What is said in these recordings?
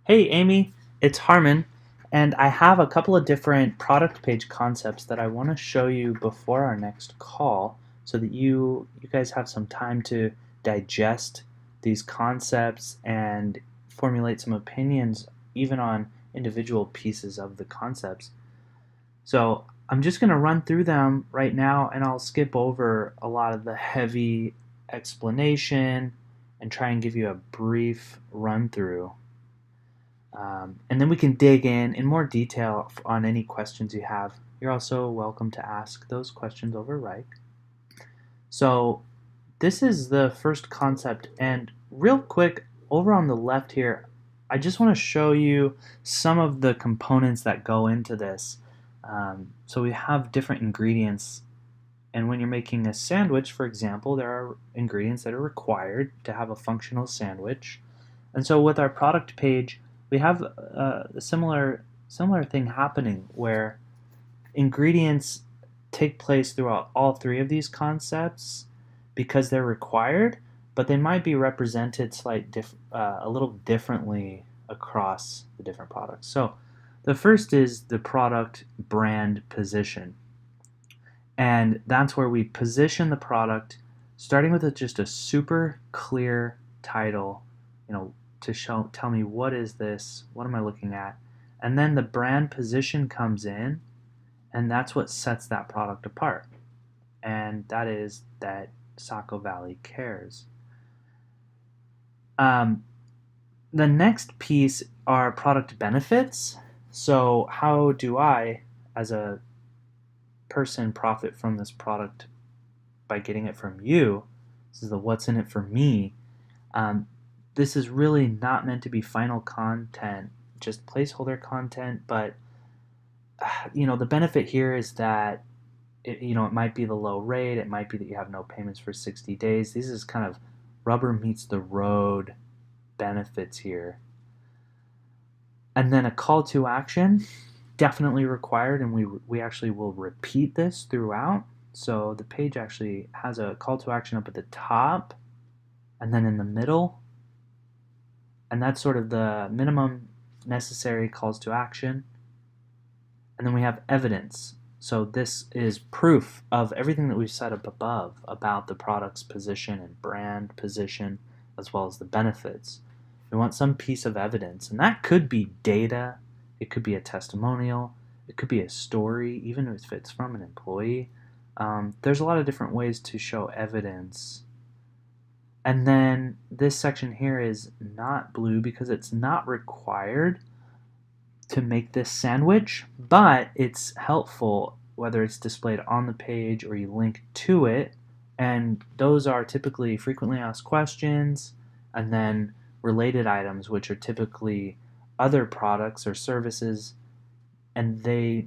Hey Amy, it's Harmon, and I have a couple of different product page concepts that I want to show you before our next call so that you guys have some time to digest these concepts and formulate some opinions even on individual pieces of the concepts. So I'm just going to run through them right now and I'll skip over a lot of the heavy explanation and try and give you a brief run through. And then we can dig in more detail on any questions you have. You're also welcome to ask those questions over Reich. So this is the first concept, and real quick, over on the left here, I just want to show you some of the components that go into this. So we have different ingredients, and when you're making a sandwich, for example, there are ingredients that are required to have a functional sandwich. And so with our product page, we have a similar thing happening where ingredients take place throughout all three of these concepts because they're required, but they might be represented a little differently across the different products. So the first is the product brand position. And that's where we position the product starting with just a super clear title, to tell me what is this, what am I looking at, and then the brand position comes in, and that's what sets that product apart, and that is that Saco Valley cares. The next piece are product benefits. So how do I, as a person, profit from this product by getting it from you? This is the what's in it for me. This is really not meant to be final content, just placeholder content, but the benefit here is that it might be the low rate, it might be that you have no payments for 60 days. This is kind of rubber meets the road benefits here. And then a call to action, definitely required, and we actually will repeat this throughout. So the page actually has a call to action up at the top and then in the middle, and that's sort of the minimum necessary calls to action. And then we have evidence. So this is proof of everything that we've said up above about the product's position and brand position, as well as the benefits. We want some piece of evidence, and that could be data, it could be a testimonial, it could be a story, even if it's from an employee. There's a lot of different ways to show evidence. And then this section here is not blue because it's not required to make this sandwich, but it's helpful whether it's displayed on the page or you link to it. And those are typically frequently asked questions and then related items, which are typically other products or services, and they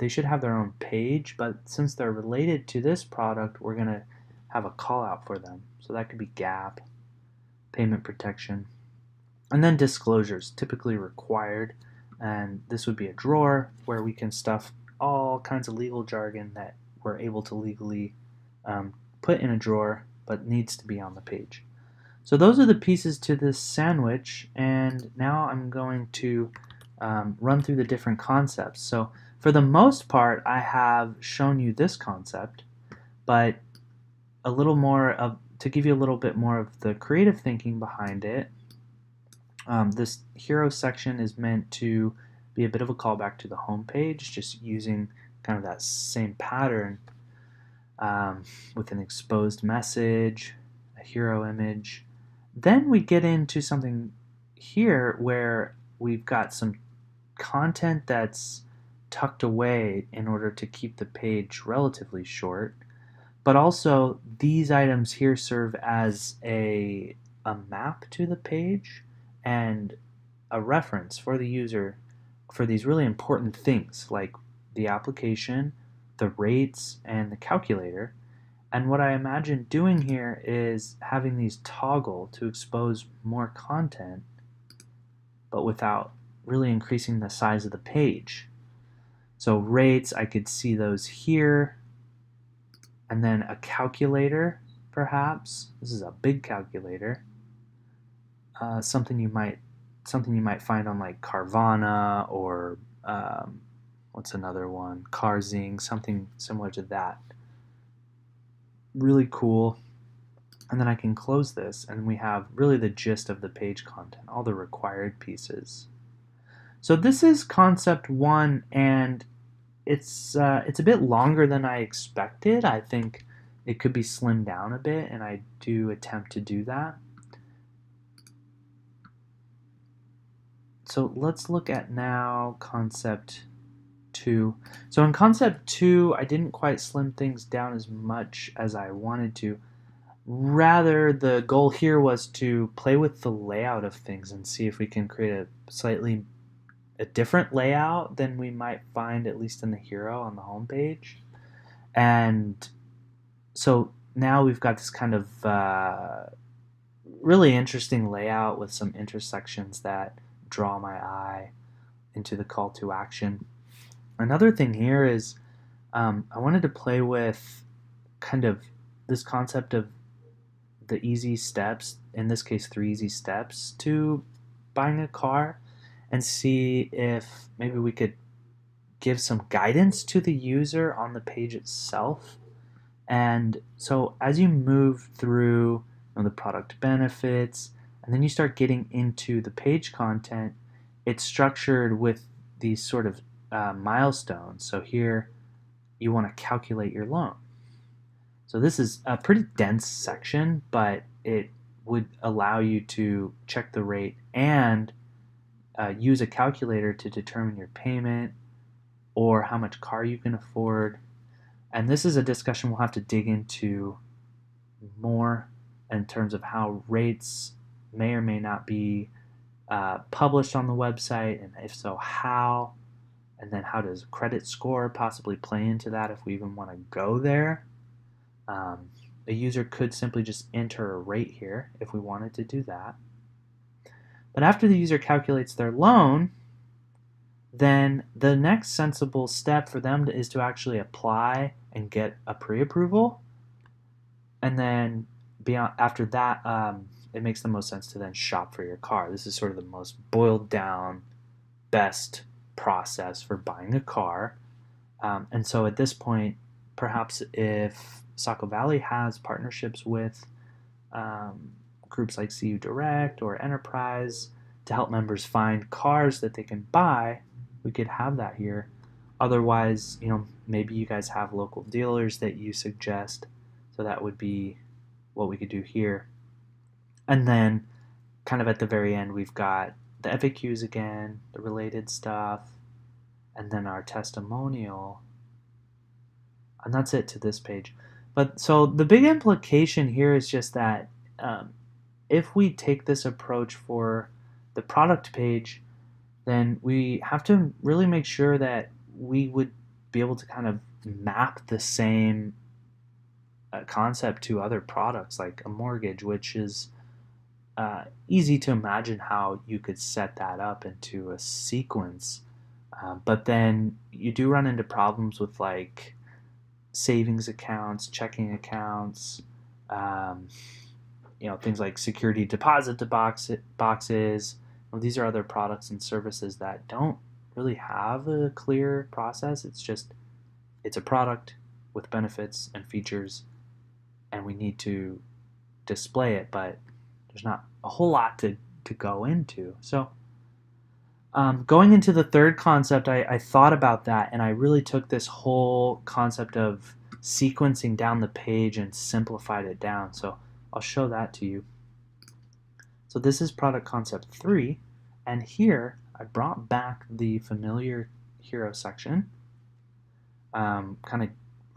should have their own page, but since they're related to this product, we're going to have a call out for them. So that could be gap, payment protection, and then disclosures, typically required. And this would be a drawer where we can stuff all kinds of legal jargon that we're able to legally put in a drawer but needs to be on the page. So those are the pieces to this sandwich, and now I'm going to run through the different concepts. So for the most part, I have shown you this concept, but to give you a little bit more of the creative thinking behind it. This hero section is meant to be a bit of a callback to the home page, just using kind of that same pattern with an exposed message, a hero image. Then we get into something here where we've got some content that's tucked away in order to keep the page relatively short, but also these items here serve as a map to the page and a reference for the user for these really important things like the application, the rates, and the calculator. And what I imagine doing here is having these toggle to expose more content, but without really increasing the size of the page. So rates, I could see those here, and then a calculator, perhaps. This is a big calculator. Something you might something you might find on like Carvana or what's another one? Carzing, something similar to that. Really cool. And then I can close this, and we have really the gist of the page content, all the required pieces. So this is concept one, and it's a bit longer than I expected. I think it could be slimmed down a bit, and I do attempt to do that. So let's look at now concept two. So in concept two, I didn't quite slim things down as much as I wanted to. Rather, the goal here was to play with the layout of things and see if we can create a different layout than we might find, at least in the hero on the home page. And so now we've got this kind of really interesting layout with some intersections that draw my eye into the call to action. Another thing here is I wanted to play with kind of this concept of the easy steps, in this case 3 easy steps to buying a car, and see if maybe we could give some guidance to the user on the page itself. And so as you move through the product benefits, and then you start getting into the page content, it's structured with these sort of milestones. So here you want to calculate your loan. So this is a pretty dense section, but it would allow you to check the rate and use a calculator to determine your payment or how much car you can afford. And this is a discussion we'll have to dig into more in terms of how rates may or may not be published on the website, and if so, how, and then how does credit score possibly play into that if we even want to go there. A user could simply just enter a rate here if we wanted to do that. But after the user calculates their loan, then the next sensible step for them is to actually apply and get a pre-approval. And then after that, it makes the most sense to then shop for your car. This is sort of the most boiled down, best process for buying a car. And so at this point, perhaps if Saco Valley has partnerships with groups like CU Direct or Enterprise to help members find cars that they can buy, we could have that here. Otherwise, maybe you guys have local dealers that you suggest, so that would be what we could do here. And then kind of at the very end, we've got the FAQs again, the related stuff, and then our testimonial. And that's it to this page. But so the big implication here is just that if we take this approach for the product page, then we have to really make sure that we would be able to kind of map the same concept to other products like a mortgage, which is easy to imagine how you could set that up into a sequence. But then you do run into problems with like savings accounts, checking accounts, things like security deposit boxes. These are other products and services that don't really have a clear process. It's a product with benefits and features, and we need to display it, but there's not a whole lot to go into. So going into the third concept, I thought about that, and I really took this whole concept of sequencing down the page and simplified it down. So I'll show that to you. So this is product concept 3, and here I brought back the familiar hero section,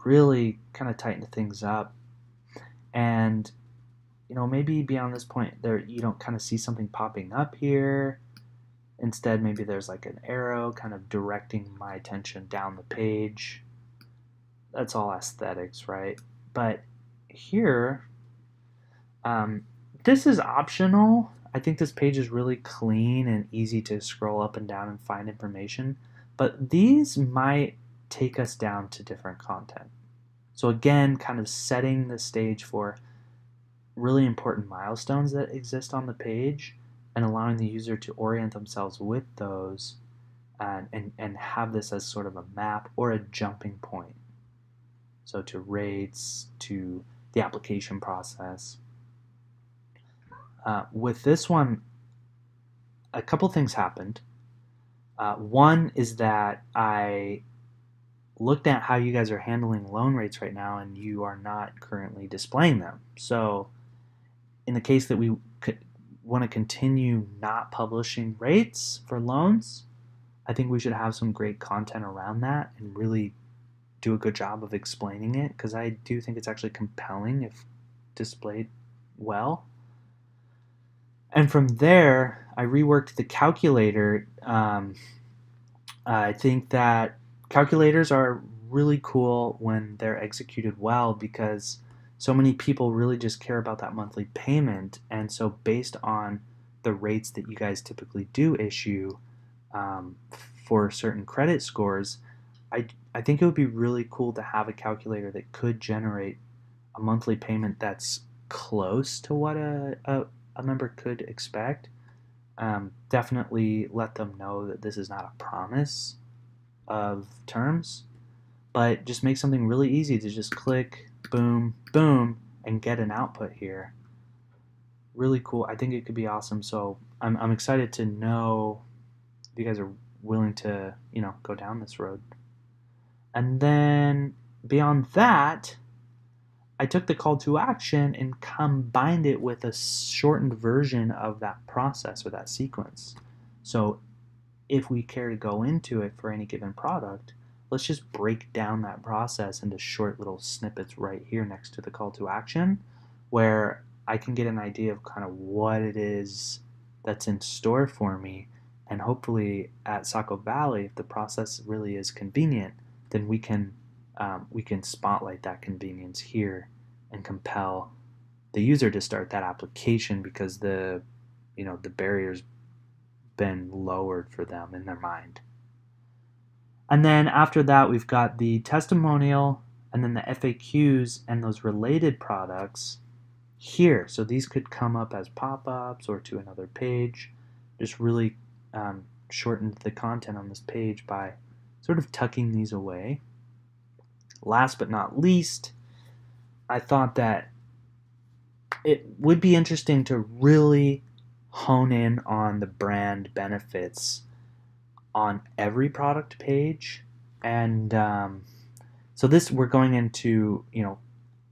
really tightened things up, and maybe beyond this point there you don't kind of see something popping up here. Instead, maybe there's like an arrow kind of directing my attention down the page. That's all aesthetics, right? But here, this is optional. I think this page is really clean and easy to scroll up and down and find information, but these might take us down to different content. So again, kind of setting the stage for really important milestones that exist on the page and allowing the user to orient themselves with those and have this as sort of a map or a jumping point. So to rates, to the application process. With this one, a couple things happened. One is that I looked at how you guys are handling loan rates right now, and you are not currently displaying them. So in the case that we want to continue not publishing rates for loans, I think we should have some great content around that and really do a good job of explaining it, because I do think it's actually compelling if displayed well. And from there, I reworked the calculator. I think that calculators are really cool when they're executed well, because so many people really just care about that monthly payment. And so based on the rates that you guys typically do issue for certain credit scores, I think it would be really cool to have a calculator that could generate a monthly payment that's close to what a member could expect. Definitely let them know that this is not a promise of terms, but just make something really easy to just click, boom, boom, and get an output here. Really cool. I think it could be awesome. So I'm excited to know if you guys are willing to, go down this road. And then beyond that, I took the call to action and combined it with a shortened version of that process or that sequence. So if we care to go into it for any given product, let's just break down that process into short little snippets right here next to the call to action, where I can get an idea of kind of what it is that's in store for me. And hopefully at Saco Valley, if the process really is convenient, then we can spotlight that convenience here and compel the user to start that application, because the barrier's been lowered for them in their mind. And then after that, we've got the testimonial and then the FAQs and those related products here. So these could come up as pop-ups or to another page. Just really shortened the content on this page by sort of tucking these away. Last but not least, I thought that it would be interesting to really hone in on the brand benefits on every product page. And so this, we're going into,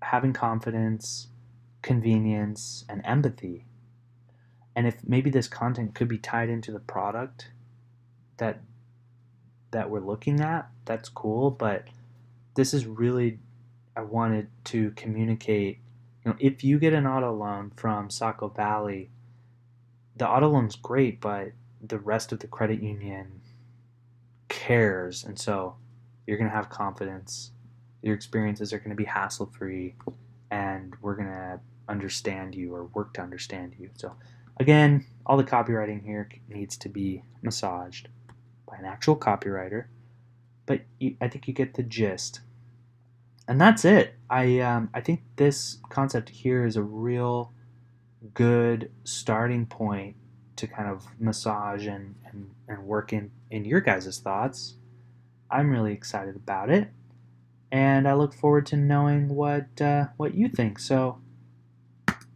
having confidence, convenience, and empathy. And if maybe this content could be tied into the product that we're looking at, that's cool. But this is really, I wanted to communicate, if you get an auto loan from Saco Valley, the auto loan's great, but the rest of the credit union cares. And so you're going to have confidence. Your experiences are going to be hassle-free, and we're going to understand you or work to understand you. So again, all the copywriting here needs to be massaged by an actual copywriter, but I think you get the gist. And that's it. I think this concept here is a real good starting point to kind of massage and work in your guys' thoughts. I'm really excited about it, and I look forward to knowing what you think. So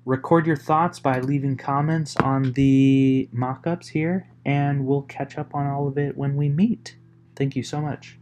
record your thoughts by leaving comments on the mock-ups here, and we'll catch up on all of it when we meet. Thank you so much.